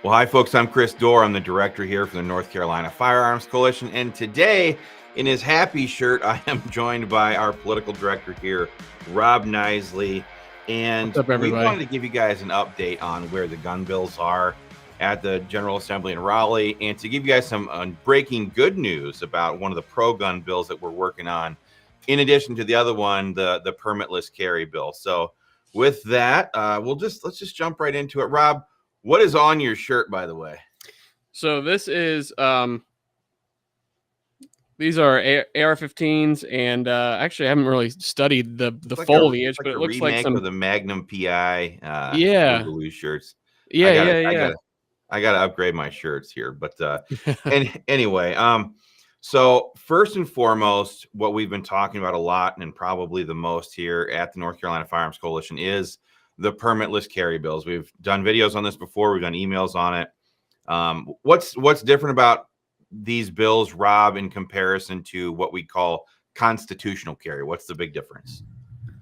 Well, hi, folks. I'm Chris Dorr. I'm the director here for the North Carolina Firearms Coalition. And today, in his happy shirt, I am joined by our political director here, Rob Nisley. And What's up, everybody? We wanted to give you guys an update on where the gun bills are at the General Assembly in Raleigh, and to give you guys some breaking good news about one of the pro-gun bills that we're working on, in addition to the other one, the permitless carry bill. So with that, let's just jump right into it. Rob, what is on your shirt, by the way? So this is these are AR-15s, and actually I haven't really studied the like foliage, but it looks like some of the Magnum PI blue shirts. Yeah. I gotta upgrade my shirts here, but anyway, so first and foremost, what we've been talking about a lot and probably the most here at the North Carolina Firearms Coalition is the permitless carry bills. We've done videos on this before. We've done emails on it. What's different about these bills, Rob, in comparison to what we call constitutional carry? What's the big difference?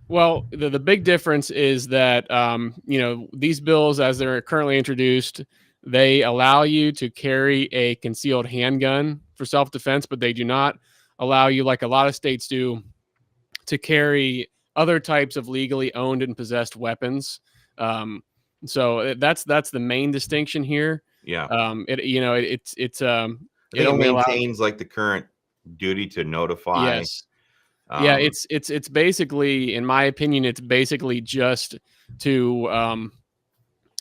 Well, the big difference is that, these bills, as they're currently introduced, they allow you to carry a concealed handgun for self-defense, but they do not allow you, like a lot of states do, to carry other types of legally owned and possessed weapons. So that's the main distinction here. Yeah. It only maintains like the current duty to notify. Yes. Yeah, it's basically, in my opinion, it's basically just to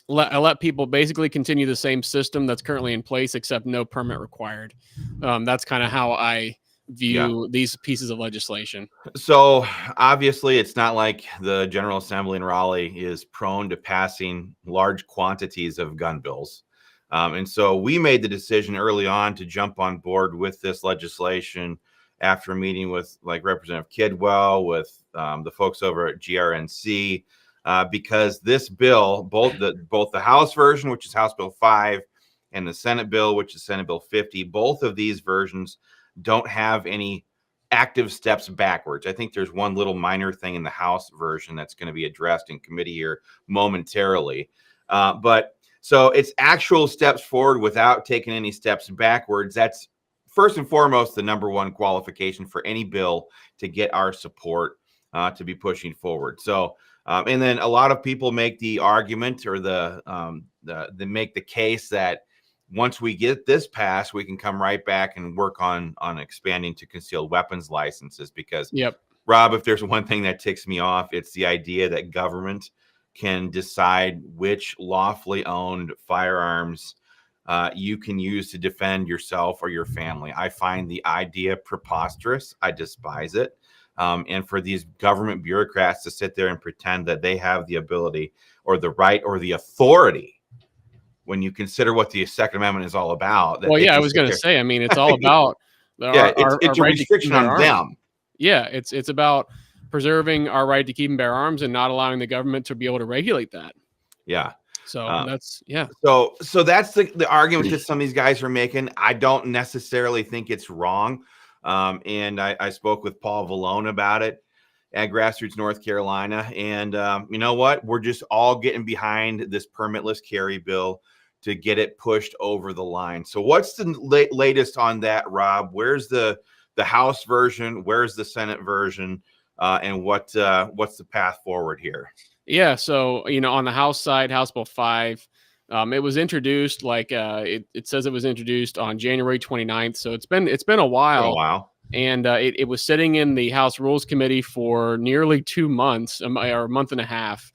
let people basically continue the same system that's currently in place, except no permit required. That's kind of how I view these pieces of legislation. So obviously it's not like the General Assembly in Raleigh is prone to passing large quantities of gun bills. And so we made the decision early on to jump on board with this legislation after a meeting with like Representative Kidwell, with the folks over at GRNC, because this bill, both the House version, which is House Bill 5, and the Senate bill, which is Senate Bill 50, both of these versions don't have any active steps backwards. I think there's one little minor thing in the House version that's going to be addressed in committee here momentarily. But so it's actual steps forward without taking any steps backwards. That's first and foremost the number one qualification for any bill to get our support to be pushing forward. So, and then a lot of people make the argument or make the case that once we get this passed, we can come right back and work on expanding to concealed weapons licenses. Because, Rob, if there's one thing that ticks me off, it's the idea that government can decide which lawfully owned firearms you can use to defend yourself or your family. I find the idea preposterous. I despise it. And for these government bureaucrats to sit there and pretend that they have the ability or the right or the authority, when you consider what the Second Amendment is all about. Well, yeah, I was going to say, I mean, it's all about it's a restriction on them. Yeah, it's about preserving our right to keep and bear arms and not allowing the government to be able to regulate that. Yeah. So that's So that's the argument that some of these guys are making. I don't necessarily think it's wrong. And I spoke with Paul Vallone about it at Grassroots North Carolina. And you know what? We're just all getting behind this permitless carry bill to get it pushed over the line. So what's the latest on that, Rob? Where's the House version? Where's the Senate version? And what's the path forward here? Yeah, so on the House side, House Bill 5, it was introduced it says it was introduced on January 29th. So it's been a while. And it was sitting in the House Rules Committee for nearly 2 months, or a month and a half.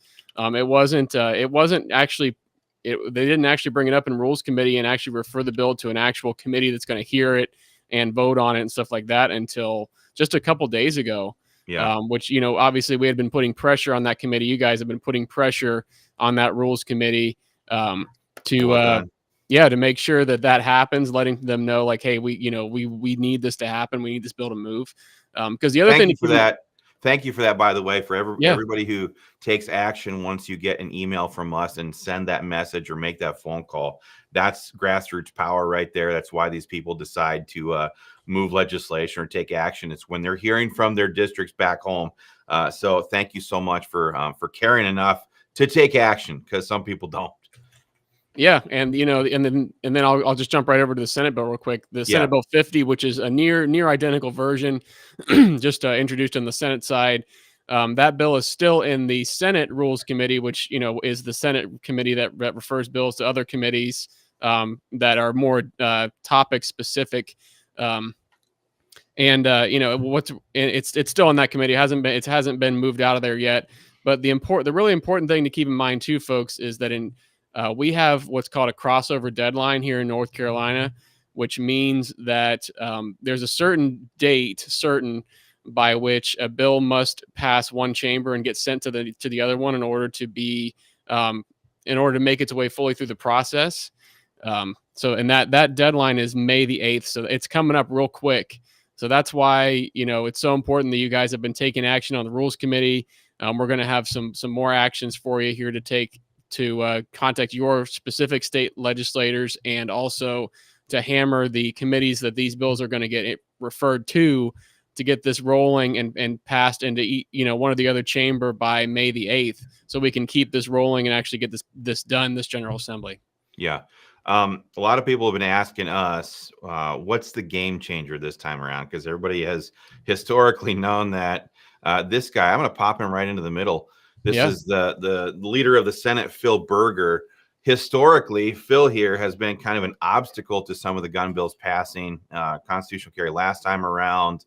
They didn't actually bring it up in Rules Committee and actually refer the bill to an actual committee that's going to hear it and vote on it and stuff like that until just a couple days ago. Yeah. Which, obviously we had been putting pressure on that committee. You guys have been putting pressure on that Rules Committee to make sure that happens, letting them know, like, hey, we need this to happen. We need this bill to move. Because the other thing for that. Thank you for that, by the way, for everybody who takes action once you get an email from us and send that message or make that phone call. That's grassroots power right there. That's why these people decide to move legislation or take action. It's when they're hearing from their districts back home. So thank you so much for caring enough to take action, because some people don't. Yeah, and and then I'll just jump right over to the Senate bill real quick. The Yeah. Senate Bill 50, which is a near identical version, just introduced on the Senate side. That bill is still in the Senate Rules Committee, which is the Senate committee that refers bills to other committees that are more topic specific. Um, and it's still in that committee. It hasn't been moved out of there yet. But the really important thing to keep in mind too, folks, is that we have what's called a crossover deadline here in North Carolina, which means that there's a certain date by which a bill must pass one chamber and get sent to the other one in order to make its way fully through the process. And that deadline is May the 8th, so it's coming up real quick. So that's why it's so important that you guys have been taking action on the Rules Committee. We're going to have some more actions for you here to contact your specific state legislators, and also to hammer the committees that these bills are going to get referred to get this rolling and passed into one of the other chamber by May the 8th, so we can keep this rolling and actually get this done, this General Assembly. Yeah. A lot of people have been asking us, what's the game changer this time around? Because everybody has historically known that this guy, I'm going to pop him right into the middle. This is the leader of the Senate, Phil Berger. Historically, Phil here has been kind of an obstacle to some of the gun bills passing, constitutional carry last time around,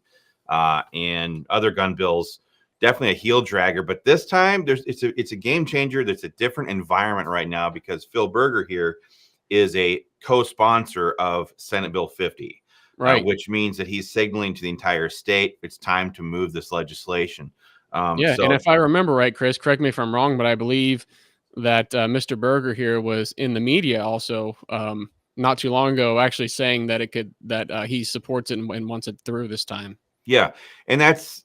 and other gun bills. Definitely a heel dragger, but this time it's a game changer. There's a different environment right now because Phil Berger here is a co-sponsor of Senate Bill 50, right? Which means that he's signaling to the entire state it's time to move this legislation. And if I remember right, Chris, correct me if I'm wrong, but I believe that Mr. Berger here was in the media also not too long ago, actually saying that he supports it and wants it through this time. Yeah, and that's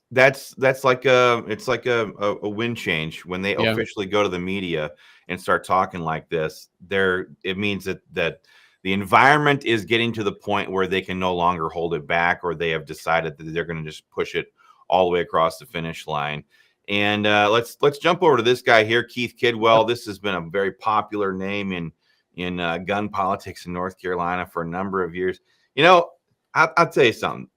like a wind change when they officially go to the media and start talking like this. It means that the environment is getting to the point where they can no longer hold it back, or they have decided that they're going to just push it all the way across the finish line. And let's jump over to this guy here, Keith Kidwell. This has been a very popular name in gun politics in North Carolina for a number of years. I'll tell you something.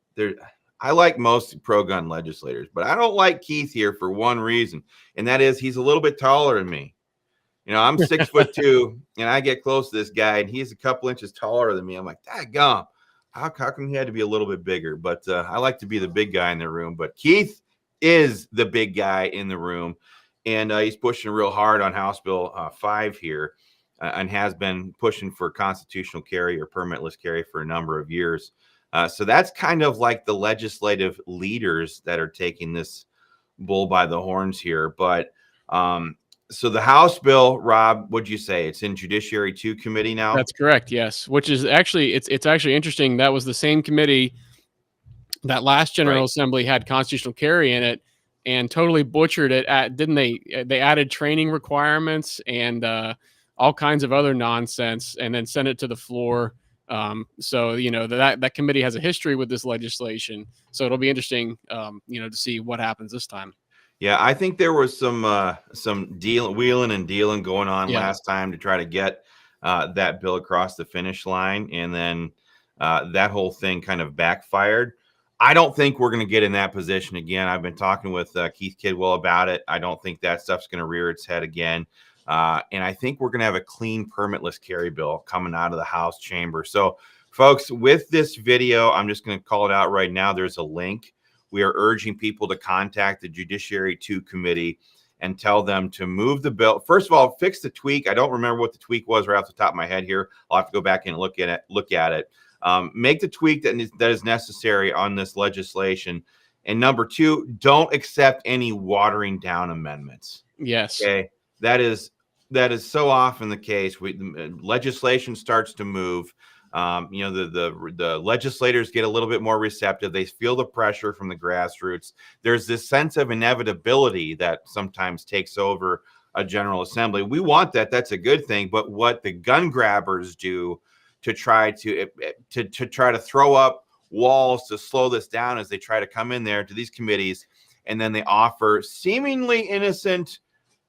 I like most pro-gun legislators, but I don't like Keith here for one reason, and that is he's a little bit taller than me. I'm 6'2", and I get close to this guy, and he's a couple inches taller than me. I'm like, daggum, how come he had to be a little bit bigger? But I like to be the big guy in the room. But Keith is the big guy in the room, and he's pushing real hard on House Bill 5 here, and has been pushing for constitutional carry or permitless carry for a number of years. So that's kind of like the legislative leaders that are taking this bull by the horns here. But so the House bill, Rob, what'd you say? It's in Judiciary 2 committee now? That's correct, yes. Which is actually, it's actually interesting. That was the same committee that last General Assembly had constitutional carry in it and totally butchered it. Didn't they? They added training requirements and all kinds of other nonsense, and then sent it to the floor. So that committee has a history with this legislation, so it'll be interesting to see what happens this time. Yeah, I think there was some wheeling and dealing going on last time to try to get that bill across the finish line, and then that whole thing kind of backfired. I don't think we're going to get in that position again. I've been talking with Keith Kidwell about it. I don't think that stuff's going to rear its head again. And I think we're going to have a clean permitless carry bill coming out of the House chamber. So, folks, with this video, I'm just going to call it out right now. There's a link. We are urging people to contact the Judiciary 2 committee and tell them to move the bill. First of all, fix the tweak. I don't remember what the tweak was right off the top of my head here. I'll have to go back and look at it. Make the tweak that is necessary on this legislation. And number 2, don't accept any watering down amendments. Yes. Okay. That is so often the case. Legislation starts to move. The legislators get a little bit more receptive. They feel the pressure from the grassroots. There's this sense of inevitability that sometimes takes over a General Assembly. We want that. That's a good thing. But what the gun grabbers do to try to throw up walls to slow this down as they try to come in there to these committees, and then they offer seemingly innocent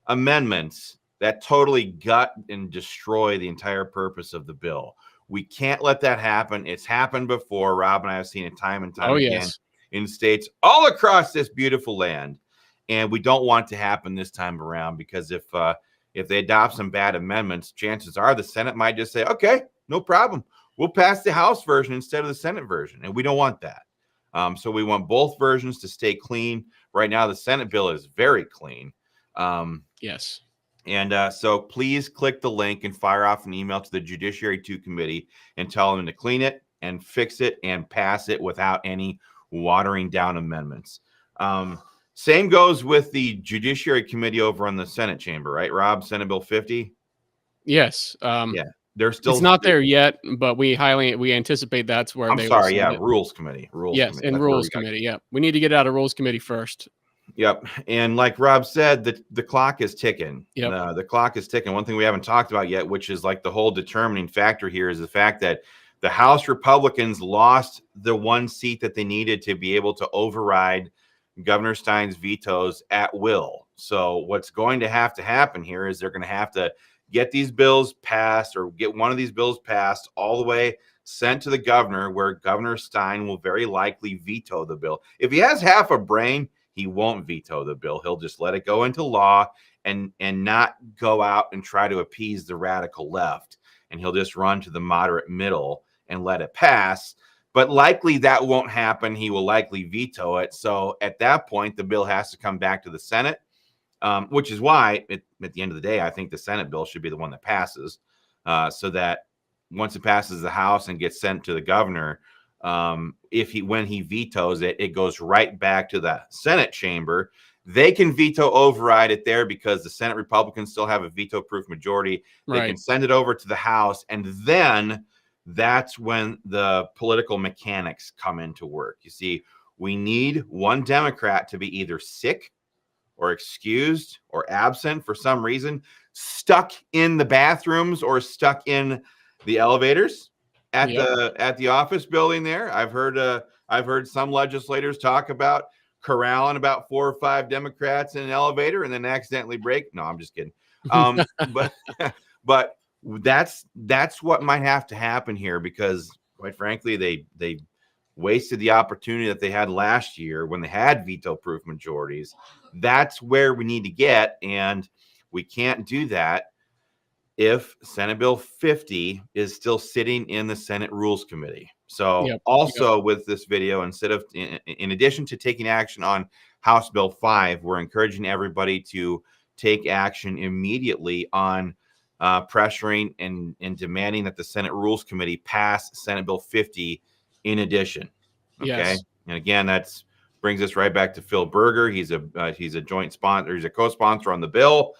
amendments that totally gut and destroy the entire purpose of the bill. We can't let that happen. It's happened before. Rob and I have seen it time and time again yes. in states all across this beautiful land. And we don't want it to happen this time around, because if they adopt some bad amendments, chances are the Senate might just say, okay, no problem. We'll pass the House version instead of the Senate version. And we don't want that. So we want both versions to stay clean. Right now, the Senate bill is very clean. Yes. And so please click the link and fire off an email to the Judiciary 2 Committee and tell them to clean it and fix it and pass it without any watering down amendments. Same goes with the Judiciary Committee over on the Senate chamber, right, Rob? Senate Bill 50? Yes. Yeah, they're still. It's not there yet, but we anticipate that's where I'm they sorry, will yeah, send it. Rules Committee. Yes, Committee. and That's Rules Committee. Yeah, we need to get out of Rules Committee first. Yep. And like Rob said, the clock is ticking. Yep. The clock is ticking. One thing we haven't talked about yet, which is like the whole determining factor here, is the fact that the House Republicans lost the one seat that they needed to be able to override Governor Stein's vetoes at will. So what's going to have to happen here is they're going to have to get these bills passed, or get one of these bills passed all the way sent to the governor, where Governor Stein will very likely veto the bill. If he has half a brain, he won't veto the bill. He'll just let it go into law and not go out and try to appease the radical left. And he'll just run to the moderate middle and let it pass. But likely that won't happen. He will likely veto it. So at that point, the bill has to come back to the Senate, which is why at the end of the day, I think the Senate bill should be the one that passes, so that once it passes the House and gets sent to the governor, when he vetoes it, it goes right back to the Senate chamber. They can veto override it there because the Senate Republicans still have a veto-proof majority. They can send it over to the House, and then that's when the political mechanics come into work. You see, we need one Democrat to be either sick or excused or absent for some reason, stuck in the bathrooms or stuck in the elevators at the office building there. I've heard some legislators talk about corralling about 4 or 5 Democrats in an elevator and then accidentally break. No, I'm just kidding. But that's what might have to happen here, because quite frankly, they wasted the opportunity that they had last year when they had veto-proof majorities. That's where we need to get, and we can't do that if Senate Bill 50 is still sitting in the Senate Rules Committee. So with this video, in addition to taking action on House Bill 5, we're encouraging everybody to take action immediately on pressuring and demanding that the Senate Rules Committee pass Senate Bill 50 in addition. Okay. Yes. And again, that's brings us right back to Phil Berger. He's a joint sponsor. He's a co-sponsor on the bill.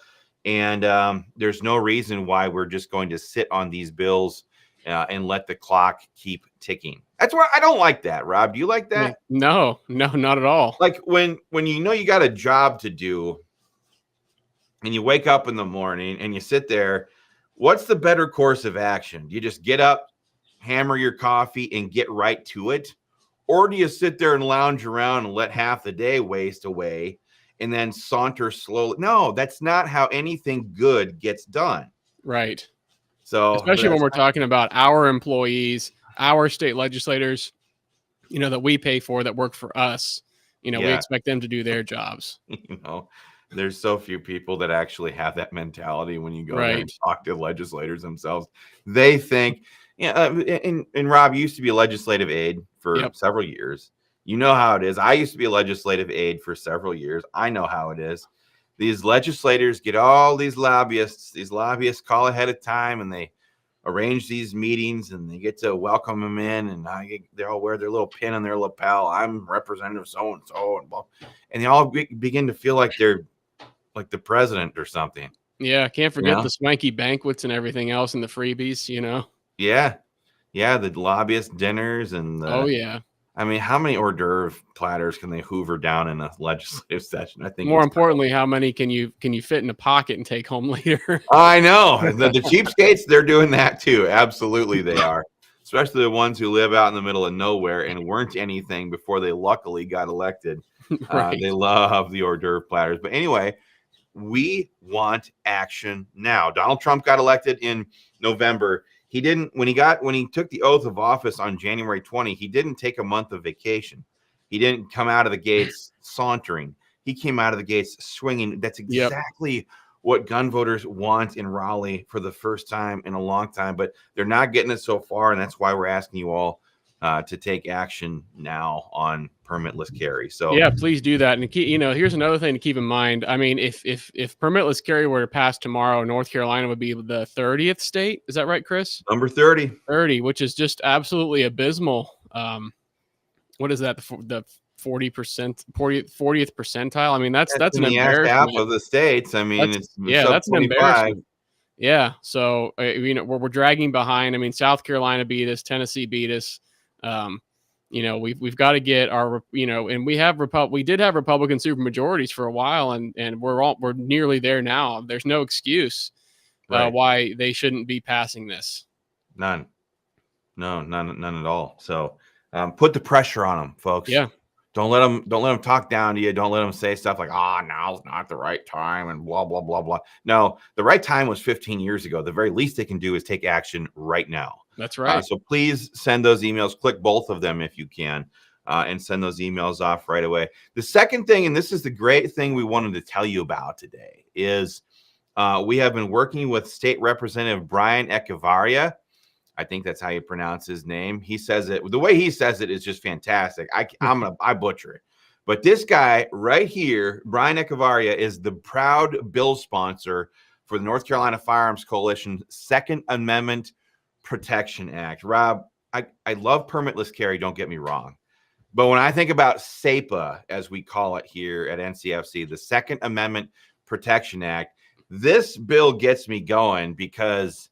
And there's no reason why we're just going to sit on these bills and let the clock keep ticking. That's why I don't like that. Rob, do you like that? No, not at all. Like when you know you got a job to do and you wake up in the morning and you sit there, what's the better course of action? Do you just get up, hammer your coffee, and get right to it? Or do you sit there and lounge around and let half the day waste away and then saunter slowly? No, that's not how anything good gets done. Right. So especially when we're talking about our employees, our state legislators, that we pay for, that work for us, we expect them to do their jobs. There's so few people that actually have that mentality when you go there and talk to legislators themselves. They think, and Rob, you used to be a legislative aide for several years. You know how it is. I used to be a legislative aide for several years. I know how it is. These legislators get all these lobbyists. These lobbyists call ahead of time and they arrange these meetings and they get to welcome them in, and they all wear their little pin on their lapel. I'm Representative so and so, and they all begin to feel like they're like the president or something. Yeah, can't forget the swanky banquets and everything else and the freebies. Yeah, the lobbyist dinners and I mean, how many hors d'oeuvre platters can they hoover down in a legislative session? I think more importantly, how many can you fit in a pocket and take home later? I know the cheapskates, they're doing that too. Absolutely, they are. Especially the ones who live out in the middle of nowhere and weren't anything before they luckily got elected. They love the hors d'oeuvre platters. But anyway, We want action now. Donald Trump got elected in November. He didn't, when he took the oath of office on January 20, he didn't take a month of vacation. He didn't come out of the gates sauntering. He came out of the gates swinging. That's exactly what gun voters want in Raleigh for the first time in a long time, but they're not getting it so far. And that's why we're asking you all to take action now on permitless carry. So yeah, please do that. And here's another thing to keep in mind. I mean, if permitless carry were to pass tomorrow, North Carolina would be the 30th state. Is that right, Chris? Number 30. 30, which is just absolutely abysmal. What is that? The 40%, 40th percentile. I mean, that's an embarrassment. Half of the states. I mean, that's an embarrassment. Yeah. So we're dragging behind. I mean, South Carolina beat us, Tennessee beat us. We've got to get our, and we did have Republican supermajorities for a while, and we're nearly there now. There's no excuse why they shouldn't be passing this. None at all. So put the pressure on them, folks. Yeah. Don't let them talk down to you. Don't let them say stuff like, now's not the right time and blah, blah, blah, blah. No, the right time was 15 years ago. The very least they can do is take action right now. That's right. So please send those emails. Click both of them if you can, and send those emails off right away. The second thing, and this is the great thing we wanted to tell you about today, is we have been working with State Representative Brian Echevarria. I think that's how you pronounce his name. He says it, the way he says it is just fantastic. I butcher it. But this guy right here, Brian Echevarria, is the proud bill sponsor for the North Carolina Firearms Coalition Second Amendment Protection Act. Rob, I love permitless carry, don't get me wrong. But when I think about SAPA, as we call it here at NCFC, the Second Amendment Protection Act, this bill gets me going because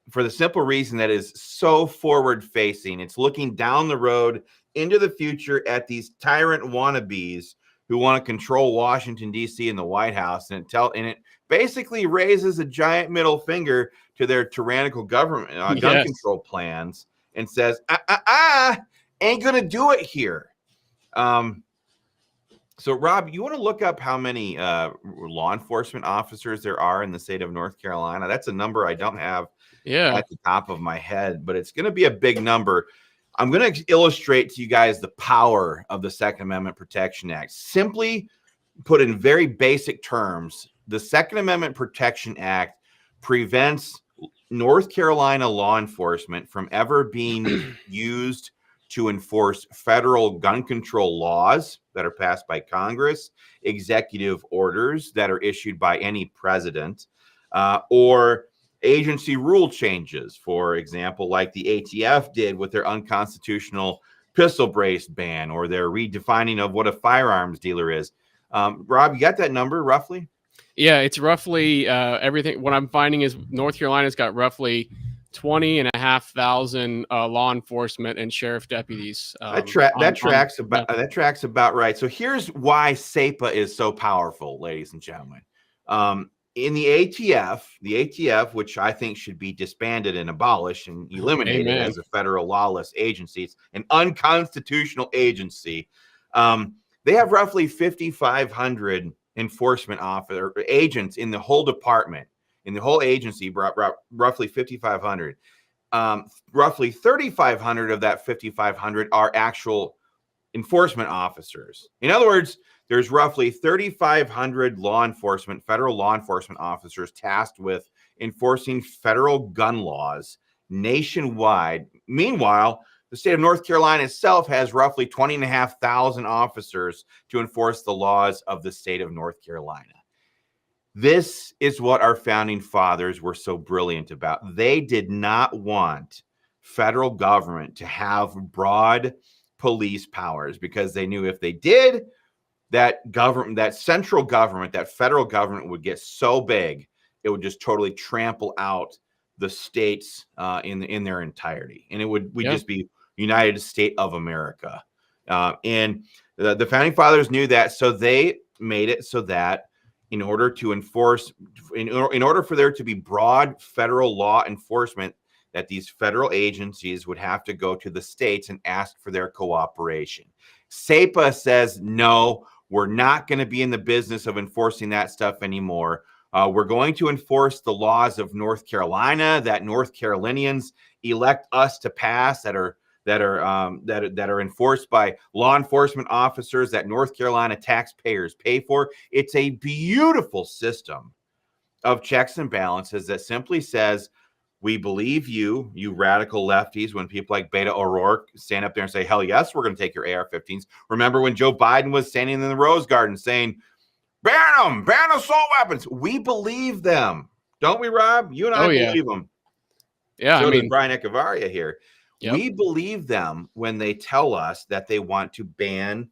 for the simple reason that is so forward facing. It's looking down the road into the future at these tyrant wannabes who want to control Washington, D.C. and the White House. And it basically raises a giant middle finger to their tyrannical government gun control plans and says, ain't going to do it here. So, Rob, you want to look up how many law enforcement officers there are in the state of North Carolina? That's a number I don't have at the top of my head, but it's going to be a big number. I'm going to illustrate to you guys the power of the Second Amendment Protection Act. Simply put in very basic terms, the Second Amendment Protection Act prevents North Carolina law enforcement from ever being used to enforce federal gun control laws that are passed by Congress, executive orders that are issued by any president, or agency rule changes, for example, like the ATF did with their unconstitutional pistol brace ban or their redefining of what a firearms dealer is. Rob, you got that number roughly? Yeah, it's roughly everything. What I'm finding is North Carolina's got roughly 20,500 law enforcement and sheriff deputies. That tracks about right. So here's why SAPA is so powerful, ladies and gentlemen. In the ATF, which I think should be disbanded and abolished and eliminated as a federal lawless agency, it's an unconstitutional agency. They have roughly 5,500 enforcement officer agents in the whole department. In the whole agency, roughly 5,500. Roughly 3,500 of that 5,500 are actual enforcement officers. In other words, there's roughly 3,500 federal law enforcement officers tasked with enforcing federal gun laws nationwide. Meanwhile, the state of North Carolina itself has roughly 20,500 officers to enforce the laws of the state of North Carolina. This is what our founding fathers were so brilliant about. They did not want federal government to have broad police powers because they knew if they did, that central government, that federal government would get so big, it would just totally trample out the states in their entirety. And it would just be United States of America. And the founding fathers knew that, so they made it so that in order for there to be broad federal law enforcement, that these federal agencies would have to go to the states and ask for their cooperation. SAPA says, no, We're not going to be in the business of enforcing that stuff anymore. We're going to enforce the laws of North Carolina that North Carolinians elect us to pass, that are enforced by law enforcement officers that North Carolina taxpayers pay for. It's a beautiful system of checks and balances that simply says, we believe you radical lefties, when people like Beto O'Rourke stand up there and say, hell yes, we're going to take your AR-15s. Remember when Joe Biden was standing in the Rose Garden saying, ban assault weapons. We believe them. Don't we, Rob? You and I believe them. Yeah, so does Brian Echevarria here. Yep. We believe them when they tell us that they want to ban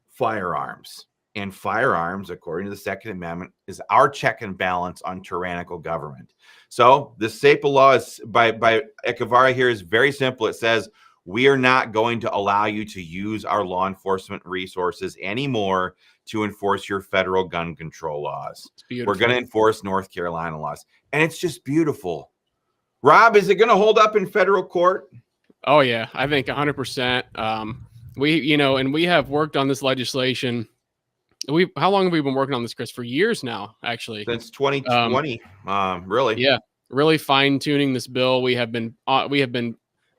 firearms. And firearms, according to the Second Amendment, is our check and balance on tyrannical government. So the SAPA law is by Echevarria here is very simple. It says we are not going to allow you to use our law enforcement resources anymore to enforce your federal gun control laws. We're going to enforce North Carolina laws. And it's just beautiful. Rob, is it going to hold up in federal court? Oh, yeah, I think 100%. And we have worked on this legislation. How long have we been working on this, Chris? For years now, actually. Since 2020, really. Yeah, really fine tuning this bill. We have been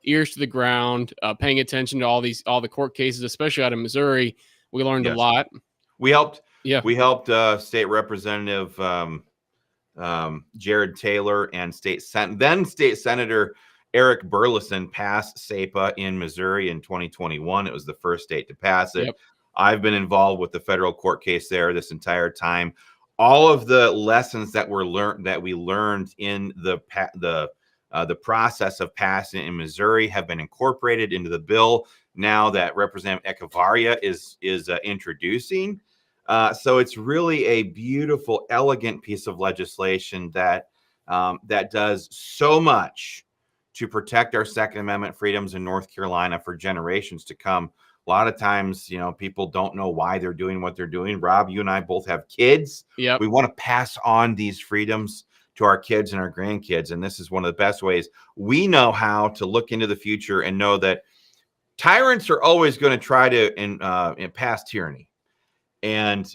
ears to the ground, paying attention to all the court cases, especially out of Missouri. We learned a lot. We helped. Yeah, we helped State Representative Jared Taylor and State Senator Eric Burleson pass SAPA in Missouri in 2021. It was the first state to pass it. Yep. I've been involved with the federal court case there this entire time. All of the lessons that we learned in the process of passing in Missouri have been incorporated into the bill now that Representative Echevarria is introducing. So it's really a beautiful, elegant piece of legislation that does so much to protect our Second Amendment freedoms in North Carolina for generations to come. A lot of times, people don't know why they're doing what they're doing. Rob, you and I both have kids. Yep. We want to pass on these freedoms to our kids and our grandkids. And this is one of the best ways we know how to look into the future and know that tyrants are always going to try to pass tyranny. And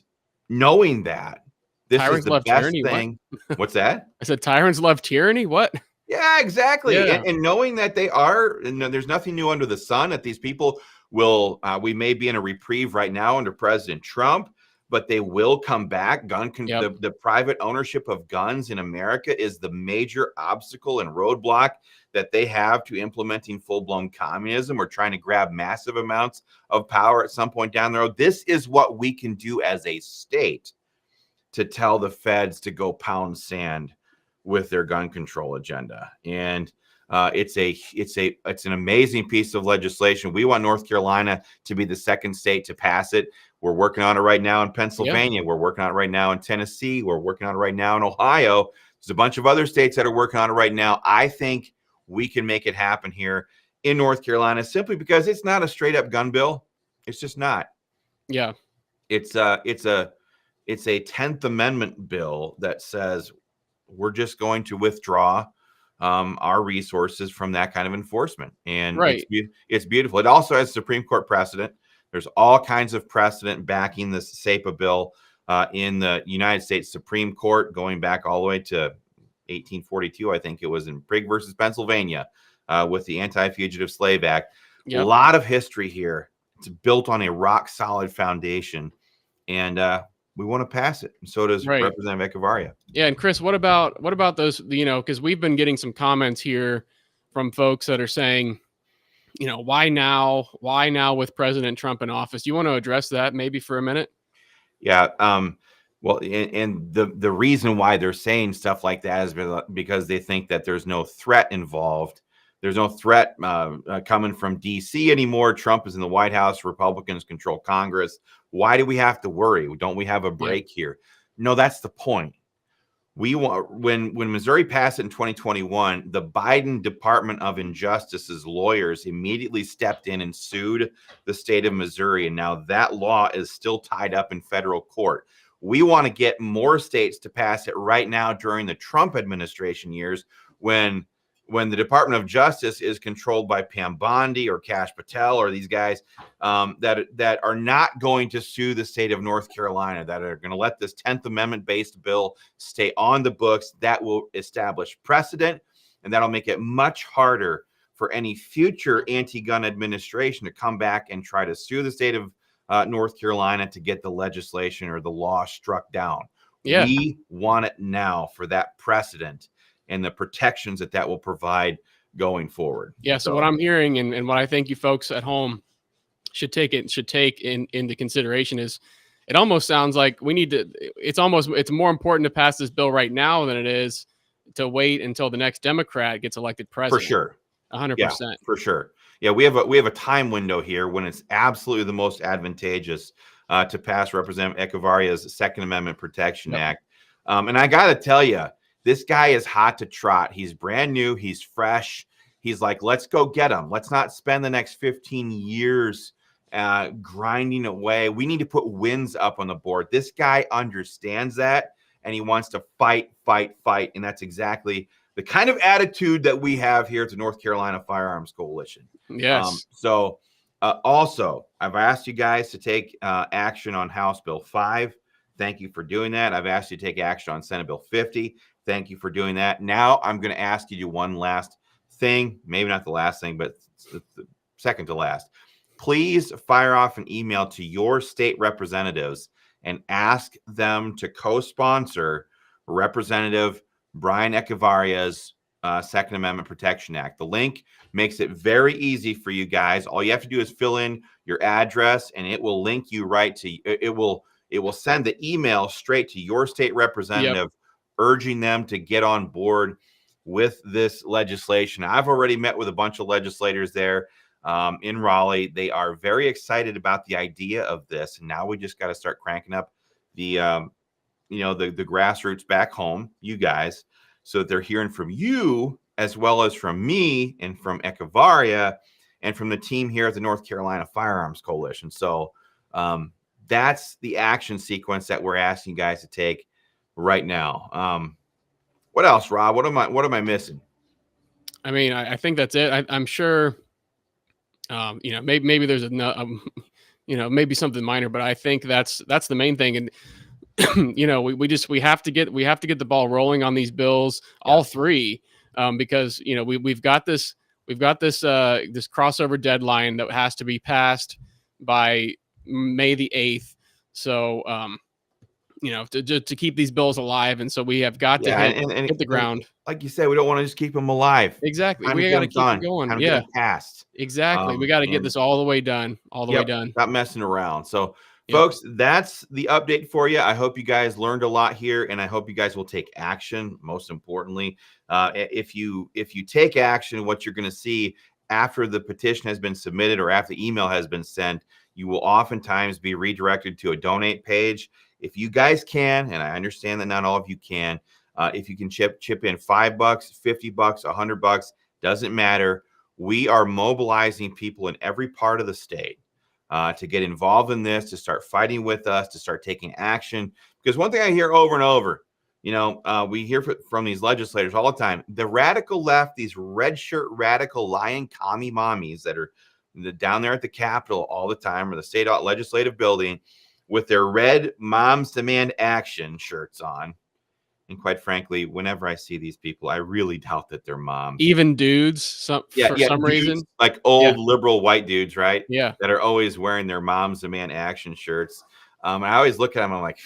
knowing that this tyrants is the best tyranny, thing. What's that? I said tyrants love tyranny. What? Yeah, exactly. Yeah. And knowing that they are, and there's nothing new under the sun, that these people will, we may be in a reprieve right now under President Trump, but they will come back. The private ownership of guns in America is the major obstacle and roadblock that they have to implementing full-blown communism or trying to grab massive amounts of power at some point down the road. This is what we can do as a state to tell the feds to go pound sand with their gun control agenda. And it's an amazing piece of legislation. We want North Carolina to be the second state to pass it. We're working on it right now in Pennsylvania. We're working on it right now in Tennessee. We're working on it right now in Ohio. There's a bunch of other states that are working on it right now. I think we can make it happen here in North Carolina simply because it's not a straight up gun bill. It's just not. Yeah. It's a 10th Amendment bill that says we're just going to withdraw our resources from that kind of enforcement. And it's beautiful. It also has Supreme Court precedent. There's all kinds of precedent backing this SAPA bill in the United States Supreme Court, going back all the way to 1842, I think it was, in Prigg versus Pennsylvania with the Anti-Fugitive Slave Act. Yep. A lot of history here. It's built on a rock solid foundation, and we want to pass it. And so does Representative Echevarria. Yeah, and Chris, what about those? Because we've been getting some comments here from folks that are saying, why now? Why now with President Trump in office? Do you want to address that maybe for a minute? Yeah. Well, and the reason why they're saying stuff like that is because they think that there's no threat involved. There's no threat coming from D.C. anymore. Trump is in the White House. Republicans control Congress. Why do we have to worry? Don't we have a break here? No, that's the point. We want, when Missouri passed it in 2021, the Biden Department of Injustice's lawyers immediately stepped in and sued the state of Missouri. And now that law is still tied up in federal court. We want to get more states to pass it right now during the Trump administration years, when when the Department of Justice is controlled by Pam Bondi or Kash Patel or these guys that are not going to sue the state of North Carolina, that are going to let this 10th Amendment based bill stay on the books, that will establish precedent, and that'll make it much harder for any future anti-gun administration to come back and try to sue the state of North Carolina to get the legislation or the law struck down. Yeah. We want it now for that precedent and the protections that will provide going forward. Yeah. So what I'm hearing and what I think you folks at home should take into consideration is, it almost sounds like we need to, it's more important to pass this bill right now than it is to wait until the next Democrat gets elected president. For sure. 100%. Yeah, for sure. Yeah, we have a time window here when it's absolutely the most advantageous to pass Representative Echevarria's Second Amendment Protection Act. And I got to tell you, this guy is hot to trot. He's brand new. He's fresh. He's like, let's go get him. Let's not spend the next 15 years grinding away. We need to put wins up on the board. This guy understands that, and he wants to fight. And that's exactly the kind of attitude that we have here at the North Carolina Firearms Coalition. Yes. Also, I've asked you guys to take action on House Bill 5. Thank you for doing that. I've asked you to take action on Senate Bill 50. Thank you for doing that. Now I'm going to ask you to do one last thing, maybe not the last thing, but the second to last. Please fire off an email to your state representatives and ask them to co-sponsor Representative Brian Echevarria's Second Amendment Protection Act. The link makes it very easy for you guys. All you have to do is fill in your address, and it will link you right to it will send the email straight to your state representative, urging them to get on board with this legislation. I've already met with a bunch of legislators there in Raleigh. They are very excited about the idea of this, and now we just got to start cranking up the the grassroots back home, you guys, so that they're hearing from you as well as from me and from Echevarria and from the team here at the North Carolina Firearms Coalition. So that's the action sequence that we're asking you guys to take right now. What else, Rob? What am I missing? I mean, I think that's it. I'm sure, maybe there's maybe something minor, but I think that's the main thing. And we have to get the ball rolling on these bills, all three, because we've got this crossover deadline that has to be passed by May the 8th. So to keep these bills alive, and so we have got to hit the ground. Like you said, we don't want to just keep them alive. Exactly, we got to keep it going. Yeah, passed. Exactly, we got to get this all the way done. Not messing around. So. Folks, that's the update for you. I hope you guys learned a lot here, and I hope you guys will take action. Most importantly, if you take action, what you're going to see after the petition has been submitted or after the email has been sent, you will oftentimes be redirected to a donate page. If you guys can, and I understand that not all of you can, if you can chip in $5, $50, $100, doesn't matter. We are mobilizing people in every part of the state to get involved in this, to start fighting with us, to start taking action. Because one thing I hear over and over, we hear from these legislators all the time, the radical left, these red shirt radical lying commie mommies that are down there at the Capitol all the time, or the state legislative building, with their red Moms Demand Action shirts on. And quite frankly, whenever I see these people, I really doubt that they're moms. Even dudes, for some reason. Like old liberal white dudes, right? Yeah. That are always wearing their Moms Demand Action shirts. I always look at them, I'm like,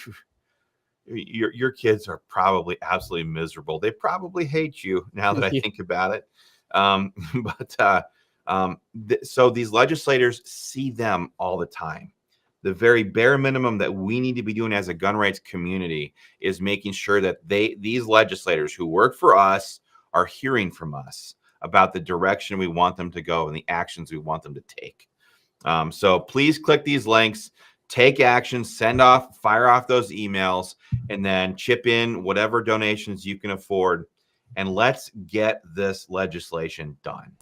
your kids are probably absolutely miserable. They probably hate you now that I think about it. So these legislators see them all the time. The very bare minimum that we need to be doing as a gun rights community is making sure that these legislators who work for us are hearing from us about the direction we want them to go and the actions we want them to take. So please click these links, take action, fire off those emails, and then chip in whatever donations you can afford. And let's get this legislation done.